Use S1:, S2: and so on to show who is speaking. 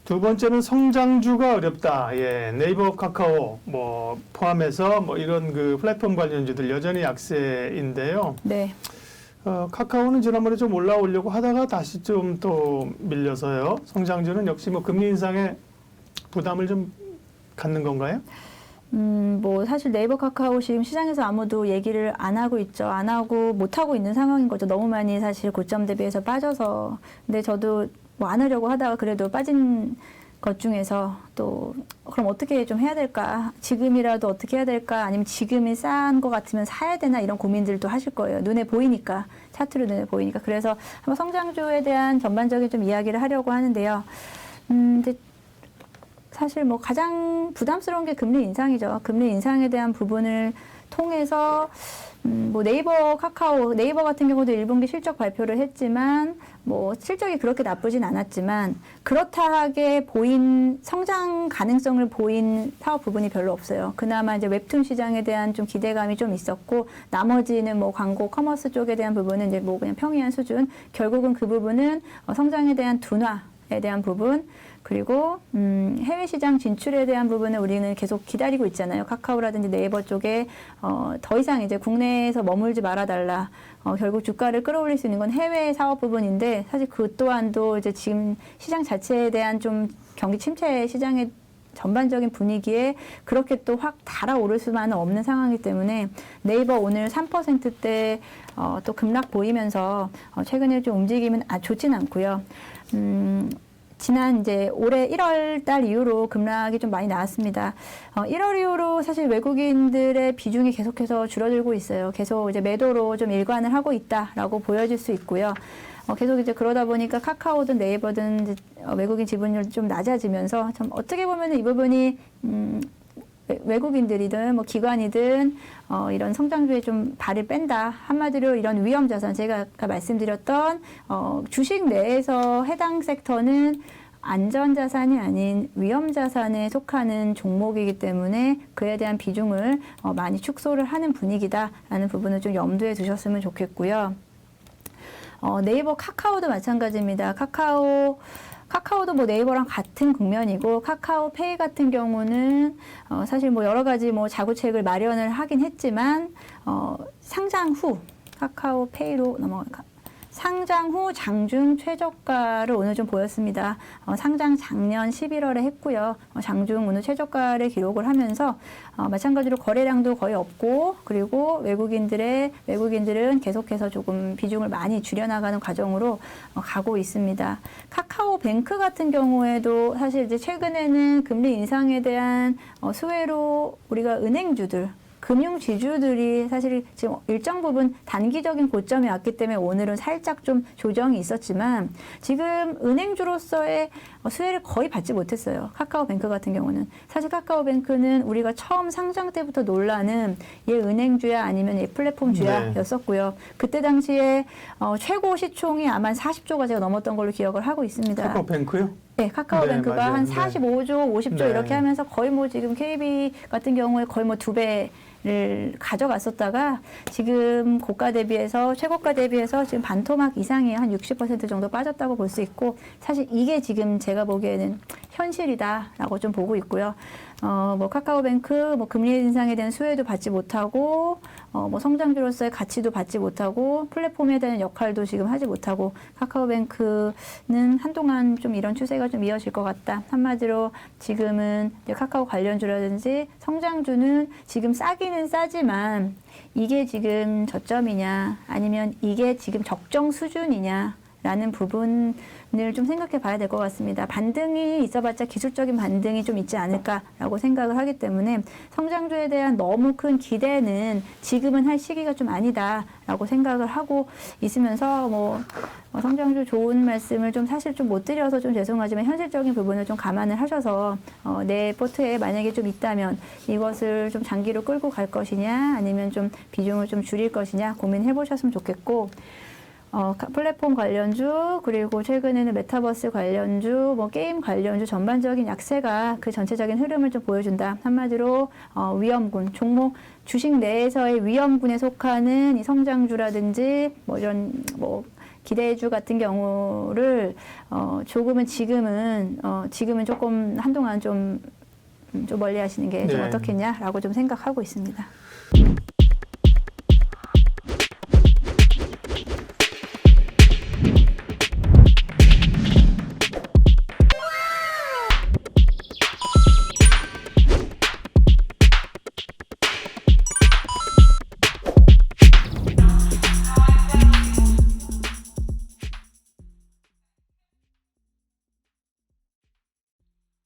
S1: 두 번째는 성장주가 어렵다. 예, 네이버, 카카오 뭐 포함해서 뭐 이런 그 플랫폼 관련주들 여전히 약세인데요.
S2: 네.
S1: 카카오는 지난번에 좀 올라오려고 하다가 다시 좀 또 밀려서요. 성장주는 역시 뭐 금리 인상에 부담을 좀 갖는 건가요?
S2: 뭐 사실 네이버, 카카오 지금 시장에서 아무도 얘기를 안 하고 있죠. 안 하고 못 하고 있는 상황인 거죠. 너무 많이 사실 고점 대비해서 빠져서. 근데 저도 뭐 안 하려고 하다가 그래도 빠진 것 중에서 또 그럼 어떻게 좀 해야 될까? 지금이라도 어떻게 해야 될까? 아니면 지금이 싼 것 같으면 사야 되나? 이런 고민들도 하실 거예요. 눈에 보이니까. 차트로 눈에 보이니까. 그래서 한번 성장주에 대한 전반적인 좀 이야기를 하려고 하는데요. 근데 사실 뭐 가장 부담스러운 게 금리 인상이죠. 금리 인상에 대한 부분을 통해서 뭐 네이버, 카카오, 네이버 같은 경우도 1분기 실적 발표를 했지만 뭐 실적이 그렇게 나쁘진 않았지만 그렇다하게 보인 성장 가능성을 보인 사업 부분이 별로 없어요. 그나마 이제 웹툰 시장에 대한 좀 기대감이 좀 있었고 나머지는 뭐 광고, 커머스 쪽에 대한 부분은 이제 뭐 그냥 평이한 수준. 결국은 그 부분은 성장에 대한 둔화에 대한 부분 그리고 해외 시장 진출에 대한 부분은 우리는 계속 기다리고 있잖아요. 카카오라든지 네이버 쪽에 더 이상 이제 국내에서 머물지 말아달라. 결국 주가를 끌어올릴 수 있는 건 해외 사업 부분인데 사실 그 또한도 이제 지금 시장 자체에 대한 좀 경기 침체 시장의 전반적인 분위기에 그렇게 또 확 달아오를 수만은 없는 상황이기 때문에 네이버 오늘 3%대 또 급락 보이면서 최근에 좀 움직임은 좋진 않고요. 지난 이제 올해 1월 달 이후로 급락이 좀 많이 나왔습니다. 1월 이후로 사실 외국인들의 비중이 계속해서 줄어들고 있어요. 계속 이제 매도로 좀 일관을 하고 있다라고 보여질 수 있고요. 계속 이제 그러다 보니까 카카오든 네이버든 이제 외국인 지분율이 좀 낮아지면서 좀 어떻게 보면은 이 부분이 외국인들이든 뭐 기관이든 이런 성장주에 좀 발을 뺀다. 한마디로 이런 위험 자산 제가 아까 말씀드렸던 주식 내에서 해당 섹터는 안전 자산이 아닌 위험 자산에 속하는 종목이기 때문에 그에 대한 비중을 많이 축소를 하는 분위기다라는 부분을 좀 염두에 두셨으면 좋겠고요. 네이버, 카카오도 마찬가지입니다. 카카오도 뭐 네이버랑 같은 국면이고 카카오페이 같은 경우는 사실 뭐 여러 가지 뭐 자구책을 마련을 하긴 했지만 상장 후 카카오페이로 상장 후 장중 최저가를 오늘 좀 보였습니다. 상장 작년 11월에 했고요. 장중 오늘 최저가를 기록을 하면서 마찬가지로 거래량도 거의 없고 그리고 외국인들은 계속해서 조금 비중을 많이 줄여나가는 과정으로 가고 있습니다. 카카오뱅크 같은 경우에도 사실 이제 최근에는 금리 인상에 대한 수혜로 우리가 은행주들 금융 지주들이 사실 지금 일정 부분 단기적인 고점에 왔기 때문에 오늘은 살짝 좀 조정이 있었지만 지금 은행주로서의 수혜를 거의 받지 못했어요. 카카오뱅크 같은 경우는. 사실 카카오뱅크는 우리가 처음 상장 때부터 논란은 얘 은행주야 아니면 얘 플랫폼주야였었고요. 그때 당시에 최고 시총이 아마 40조가 제가 넘었던 걸로 기억을 하고 있습니다.
S1: 카카오뱅크요?
S2: 네, 카카오뱅크가
S1: 네,
S2: 한 45조, 50조
S1: 네.
S2: 이렇게 하면서 거의 뭐 지금 KB 같은 경우에 거의 뭐 2배를 가져갔었다가 지금 고가 대비해서 최고가 대비해서 지금 반토막 이상이에요. 한 60% 정도 빠졌다고 볼 수 있고 사실 이게 지금 제가 보기에는 현실이다라고 좀 보고 있고요. 뭐 카카오뱅크 뭐 금리 인상에 대한 수혜도 받지 못하고 뭐 성장주로서의 가치도 받지 못하고 플랫폼에 대한 역할도 지금 하지 못하고 카카오뱅크는 한동안 좀 이런 추세가 좀 이어질 것 같다. 한마디로 지금은 이제 카카오 관련주라든지 성장주는 지금 싸기는 싸지만 이게 지금 저점이냐 아니면 이게 지금 적정 수준이냐 라는 부분을 좀 생각해 봐야 될 것 같습니다. 반등이 있어봤자 기술적인 반등이 좀 있지 않을까라고 생각을 하기 때문에 성장주에 대한 너무 큰 기대는 지금은 할 시기가 좀 아니다라고 생각을 하고 있으면서 뭐 성장주 좋은 말씀을 좀 사실 좀 못 드려서 좀 죄송하지만 현실적인 부분을 좀 감안을 하셔서 내 포트에 만약에 좀 있다면 이것을 좀 장기로 끌고 갈 것이냐 아니면 좀 비중을 좀 줄일 것이냐 고민해 보셨으면 좋겠고 플랫폼 관련주 그리고 최근에는 메타버스 관련주 뭐 게임 관련주 전반적인 약세가 그 전체적인 흐름을 좀 보여준다. 한마디로 위험군 종목 주식 내에서의 위험군에 속하는 이 성장주라든지 뭐 이런 뭐 기대주 같은 경우를 조금은 지금은 조금 한동안 좀 멀리 하시는 게 좀
S1: 네.
S2: 어떻겠냐라고 좀 생각하고 있습니다.